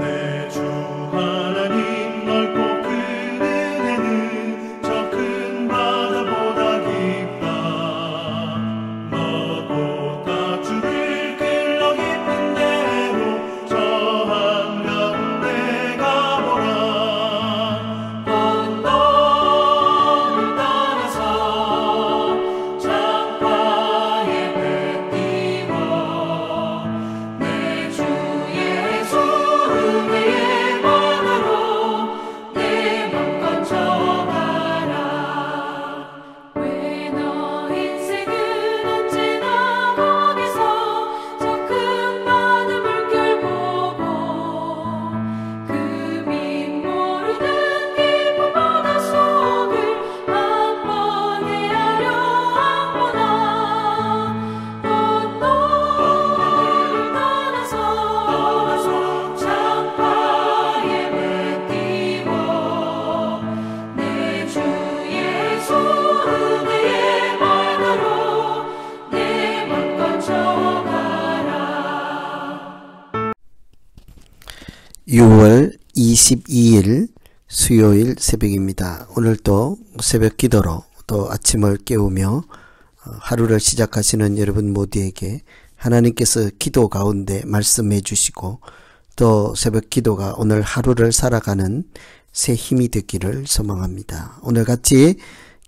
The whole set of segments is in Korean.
내 주 하나님 넓고 큰 은혜는 저 큰 바다보다 깊다. 너도 다주를 길러 깊은 대로 저 한가운데 가보라. 언덕을 따라서 창가에 배 띄워 내 주 예수 은혜의 바다로 내 맘 건져가라. 왜 너 인생은 언제나 거기서 저 큰 바다 물결 보고 그 밑 모르는 깊은 바다 속을 한번 헤아려 한보나. 언덕을 따라서 창가에 배 띄워 내 주 예수 은혜의 바다로 내 맘 건져가라. 6월 22일 수요일 새벽입니다. 오늘도 새벽 기도로 또 아침을 깨우며 하루를 시작하시는 여러분 모두에게 하나님께서 기도 가운데 말씀해 주시고 또 새벽 기도가 오늘 하루를 살아가는 새 힘이 되기를 소망합니다. 오늘 같이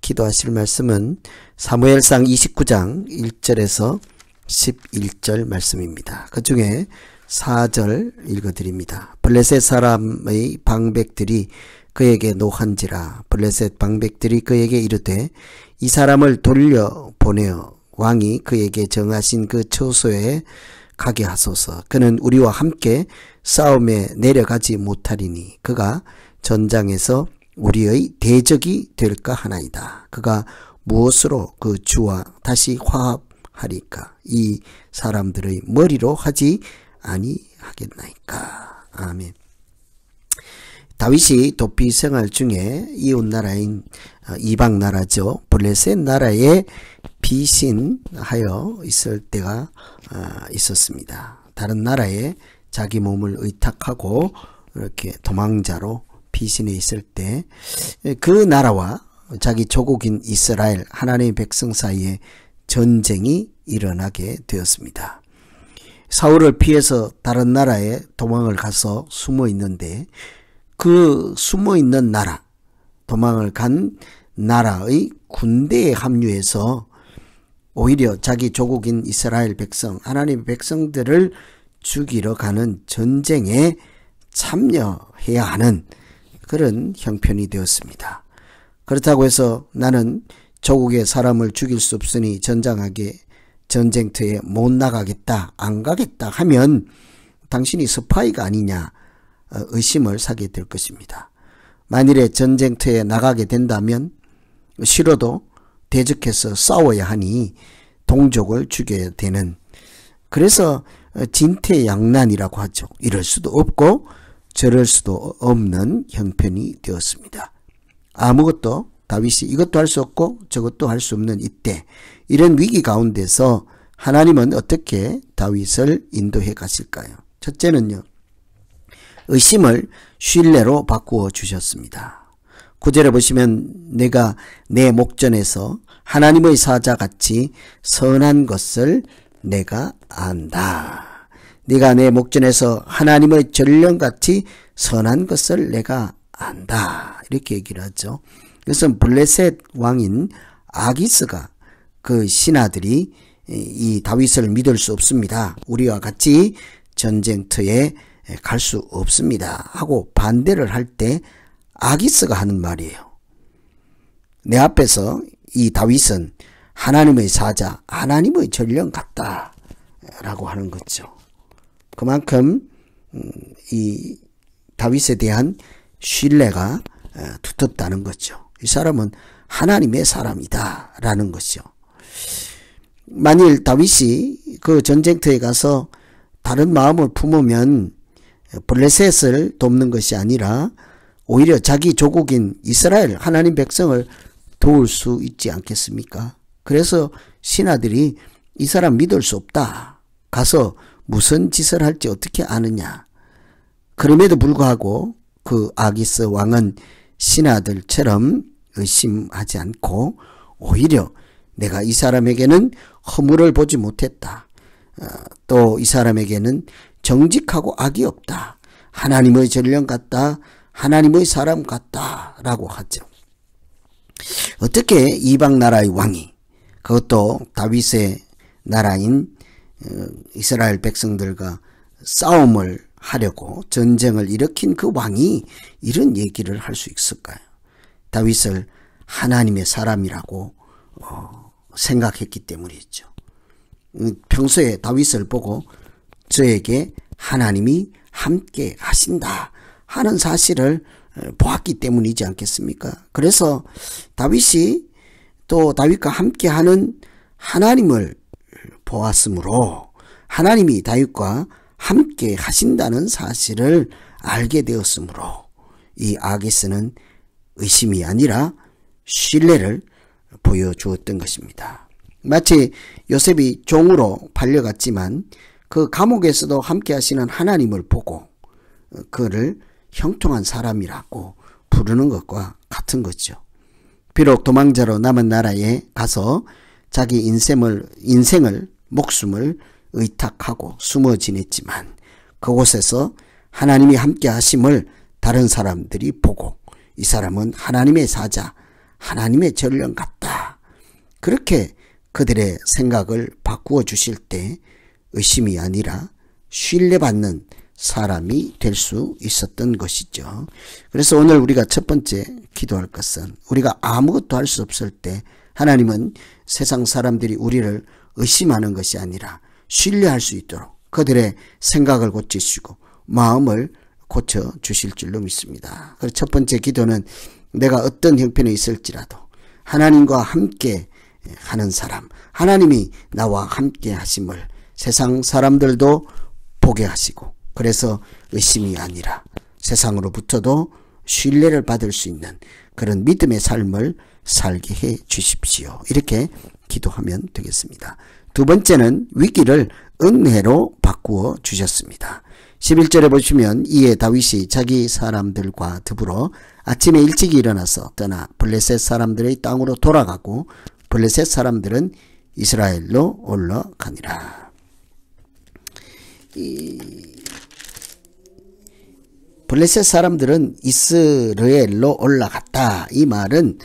기도하실 말씀은 사무엘상 29장 1절에서 11절 말씀입니다. 그 중에 4절 읽어드립니다. 블레셋 사람의 방백들이 그에게 노한지라. 블레셋 방백들이 그에게 이르되 이 사람을 돌려보내어 왕이 그에게 정하신 그 처소에 가게 하소서. 그는 우리와 함께 싸움에 내려가지 못하리니 그가 전장에서 우리의 대적이 될까 하나이다. 그가 무엇으로 그 주와 다시 화합하리까? 이 사람들의 머리로 하지 아니하겠나이까. 아멘. 다윗이 도피 생활 중에 이웃 나라인 이방 나라죠. 블레셋 나라에 피신하여 있을 때가 있었습니다. 다른 나라에 자기 몸을 의탁하고 이렇게 도망자로 피신해 있을 때 그 나라와 자기 조국인 이스라엘 하나님의 백성 사이에 전쟁이 일어나게 되었습니다. 사울을 피해서 다른 나라에 도망을 가서 숨어 있는데 그 숨어 있는 나라, 도망을 간 나라의 군대에 합류해서 오히려 자기 조국인 이스라엘 백성, 하나님의 백성들을 죽이러 가는 전쟁에 참여해야 하는 그런 형편이 되었습니다. 그렇다고 해서 나는 조국의 사람을 죽일 수 없으니 전쟁터에 못 나가겠다, 안 가겠다 하면 당신이 스파이가 아니냐 의심을 사게 될 것입니다. 만일에 전쟁터에 나가게 된다면 싫어도 대적해서 싸워야 하니 동족을 죽여야 되는, 그래서 진퇴양난이라고 하죠. 이럴 수도 없고 저럴 수도 없는 형편이 되었습니다. 아무것도 다윗이 이것도 할 수 없고 저것도 할 수 없는 이때, 이런 위기 가운데서 하나님은 어떻게 다윗을 인도해 가실까요? 첫째는요, 의심을 신뢰로 바꾸어 주셨습니다. 9절에 보시면 내가 내 목전에서 하나님의 사자같이 선한 것을 내가 안다. 네가 내 목전에서 하나님의 전령같이 선한 것을 내가 안다. 이렇게 얘기를 하죠. 그래서 블레셋 왕인 아기스가 그 신하들이 이 다윗을 믿을 수 없습니다. 우리와 같이 전쟁터에 갈 수 없습니다. 하고 반대를 할 때 아기스가 하는 말이에요. 내 앞에서 이 다윗은 하나님의 사자, 하나님의 전령 같다 라고 하는 거죠. 그만큼 이 다윗에 대한 신뢰가 두텁다는 거죠. 이 사람은 하나님의 사람이다 라는 것이죠. 만일 다윗이 그 전쟁터에 가서 다른 마음을 품으면 블레셋을 돕는 것이 아니라 오히려 자기 조국인 이스라엘 하나님 백성을 도울 수 있지 않겠습니까? 그래서 신하들이 이 사람 믿을 수 없다. 가서 무슨 짓을 할지 어떻게 아느냐. 그럼에도 불구하고 그 아기스 왕은 신하들처럼 의심하지 않고 오히려 내가 이 사람에게는 허물을 보지 못했다. 또 이 사람에게는 정직하고 악이 없다. 하나님의 전령 같다. 하나님의 사람 같다. 라고 하죠. 어떻게 이방 나라의 왕이, 그것도 다윗의 나라인 이스라엘 백성들과 싸움을 하려고 전쟁을 일으킨 그 왕이 이런 얘기를 할 수 있을까요? 다윗을 하나님의 사람이라고 생각했기 때문이죠. 평소에 다윗을 보고 저에게 하나님이 함께 하신다 하는 사실을 보았기 때문이지 않겠습니까? 그래서 다윗이 또 다윗과 함께하는 하나님을 보았으므로 하나님이 다윗과 함께 하신다는 사실을 알게 되었으므로 이 아기스는 의심이 아니라 신뢰를 보여주었던 것입니다. 마치 요셉이 종으로 팔려갔지만 그 감옥에서도 함께 하시는 하나님을 보고 그를 형통한 사람이라고 부르는 것과 같은 거죠. 비록 도망자로 남은 나라에 가서 자기 인생을 목숨을 의탁하고 숨어 지냈지만 그곳에서 하나님이 함께 하심을 다른 사람들이 보고 이 사람은 하나님의 사자, 하나님의 전령 같다. 그렇게 그들의 생각을 바꾸어 주실 때 의심이 아니라 신뢰받는 사람이 될 수 있었던 것이죠. 그래서 오늘 우리가 첫 번째 기도할 것은 우리가 아무것도 할 수 없을 때 하나님은 세상 사람들이 우리를 의심하는 것이 아니라 신뢰할 수 있도록 그들의 생각을 고치시고 마음을 고쳐주실 줄로 믿습니다. 그래서 첫 번째 기도는 내가 어떤 형편에 있을지라도 하나님과 함께 하는 사람, 하나님이 나와 함께 하심을 세상 사람들도 보게 하시고 그래서 의심이 아니라 세상으로부터도 신뢰를 받을 수 있는 그런 믿음의 삶을 살게 해 주십시오. 이렇게 기도하면 되겠습니다. 두 번째는 위기를 은혜로 바꾸어 주셨습니다. 11절에 보시면 이에 다윗이 자기 사람들과 더불어 아침에 일찍 일어나서 떠나 블레셋 사람들의 땅으로 돌아가고 블레셋 사람들은 이스라엘로 올라가니라. 블레셋 사람들은 이스라엘로 올라갔다. 이 말은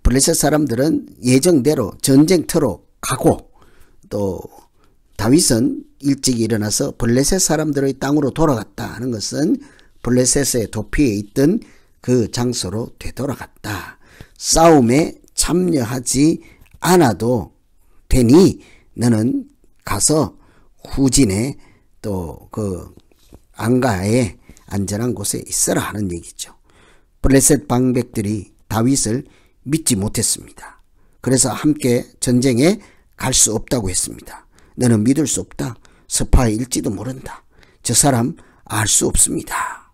블레셋 사람들은 예정대로 전쟁터로 가고 또 다윗은 일찍 일어나서 블레셋 사람들의 땅으로 돌아갔다 하는 것은 블레셋의 도피에 있던 그 장소로 되돌아갔다. 싸움에 참여하지 않아도 되니 너는 가서 후진에 또 그 안가에 안전한 곳에 있어라 하는 얘기죠. 블레셋 방백들이 다윗을 믿지 못했습니다. 그래서 함께 전쟁에 갈 수 없다고 했습니다. 너는 믿을 수 없다. 스파이일지도 모른다. 저 사람 알 수 없습니다.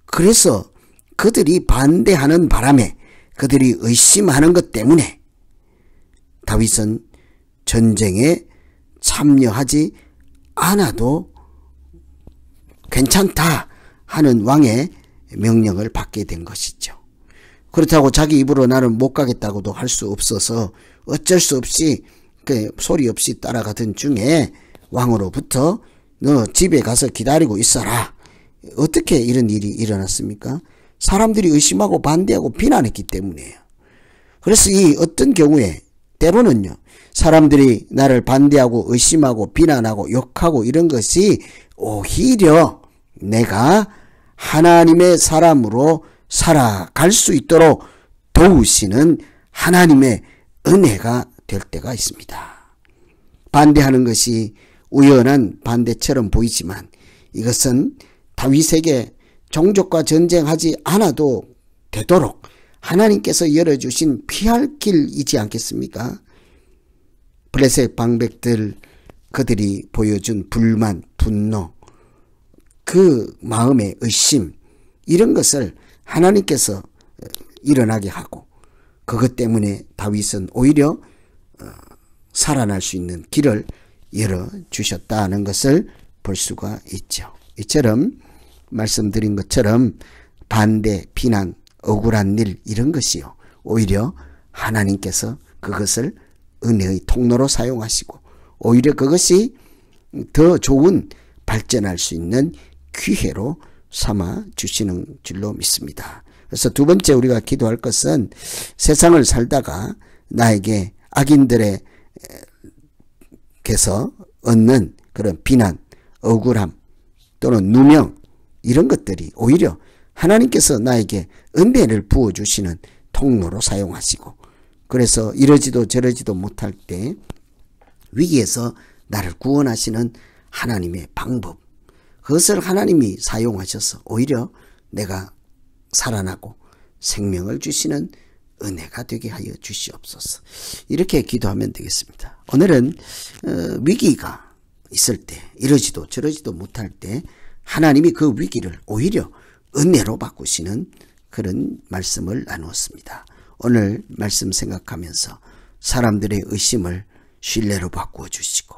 그래서 그들이 반대하는 바람에 그들이 의심하는 것 때문에 다윗은 전쟁에 참여하지 않아도 괜찮다 하는 왕의 명령을 받게 된 것이죠. 그렇다고 자기 입으로 나는 못 가겠다고도 할 수 없어서 어쩔 수 없이 그 소리 없이 따라가던 중에 왕으로부터 너 집에 가서 기다리고 있어라. 어떻게 이런 일이 일어났습니까? 사람들이 의심하고 반대하고 비난했기 때문이에요. 그래서 이 어떤 경우에 때로는요, 사람들이 나를 반대하고 의심하고 비난하고 욕하고 이런 것이 오히려 내가 하나님의 사람으로 살아갈 수 있도록 도우시는 하나님의 은혜가 될 때가 있습니다. 반대하는 것이 우연한 반대처럼 보이지만 이것은 다윗에게 종족과 전쟁하지 않아도 되도록 하나님께서 열어주신 피할 길이지 않겠습니까? 블레셋 방백들 그들이 보여준 불만, 분노, 그 마음의 의심 이런 것을 하나님께서 일어나게 하고 그것 때문에 다윗은 오히려 살아날 수 있는 길을 열어주셨다는 것을 볼 수가 있죠. 이처럼 말씀드린 것처럼 반대, 비난, 억울한 일 이런 것이요. 오히려 하나님께서 그것을 은혜의 통로로 사용하시고 오히려 그것이 더 좋은 발전할 수 있는 기회로 삼아 주시는 줄로 믿습니다. 그래서 두 번째 우리가 기도할 것은 세상을 살다가 나에게 악인들에게서 얻는 그런 비난, 억울함 또는 누명 이런 것들이 오히려 하나님께서 나에게 은혜를 부어주시는 통로로 사용하시고 그래서 이러지도 저러지도 못할 때 위기에서 나를 구원하시는 하나님의 방법 그것을 하나님이 사용하셔서 오히려 내가 살아나고 생명을 주시는 은혜가 되게 하여 주시옵소서. 이렇게 기도하면 되겠습니다. 오늘은 위기가 있을 때 이러지도 저러지도 못할 때 하나님이 그 위기를 오히려 은혜로 바꾸시는 그런 말씀을 나누었습니다. 오늘 말씀 생각하면서 사람들의 의심을 신뢰로 바꾸어 주시고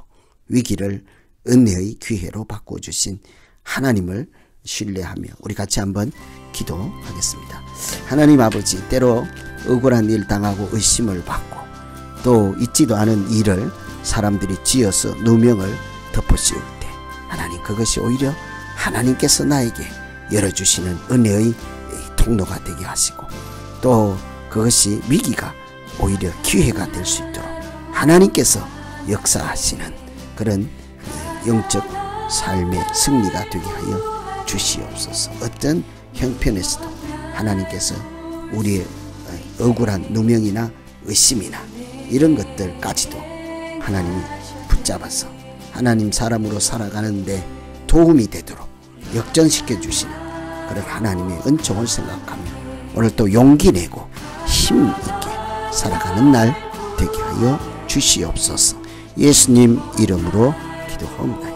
위기를 은혜의 기회로 바꾸어 주신 하나님을 신뢰하며 우리 같이 한번 기도하겠습니다. 하나님 아버지, 때로 억울한 일 당하고 의심을 받고 또 있지도 않은 일을 사람들이 지어서 누명을 덮어씌울 때 하나님 그것이 오히려 하나님께서 나에게 열어주시는 은혜의 통로가 되게 하시고 또 그것이 위기가 오히려 기회가 될 수 있도록 하나님께서 역사하시는 그런 영적 삶의 승리가 되게 하여 주시옵소서. 어떤 형편에서도 하나님께서 우리의 억울한 누명이나 의심이나 이런 것들까지도 하나님이 붙잡아서 하나님 사람으로 살아가는데 도움이 되도록 역전시켜 주시는 그런 하나님의 은총을 생각하며 오늘 또 용기 내고 힘 있게 살아가는 날 되게 하여 주시옵소서. 예수님 이름으로 기도합니다.